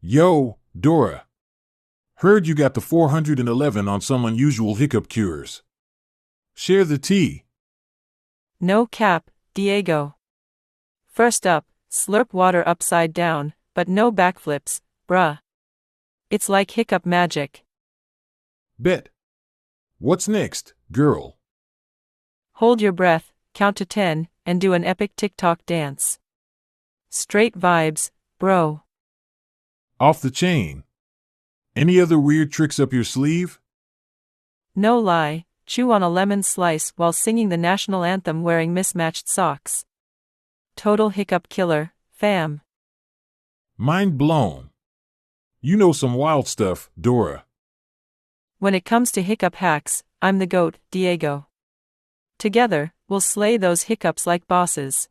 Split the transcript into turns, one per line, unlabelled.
Yo, Dora. Heard you got the 411 on some unusual hiccup cures. Share the tea.
No cap, Diego. First up, slurp water upside down, but no backflips, bruh. It's like hiccup magic.
Bet. What's next, girl?
Hold your breath, count to 10, and do an epic TikTok dance. Straight vibes, bro.
Off the chain. Any other weird tricks up your sleeve?
No lie, chew on a lemon slice while singing the national anthem wearing mismatched socks. Total hiccup killer, fam.
Mind blown. You know some wild stuff, Dora.
When it comes to hiccup hacks, I'm the GOAT, Diego. Together, we'll slay those hiccups like bosses.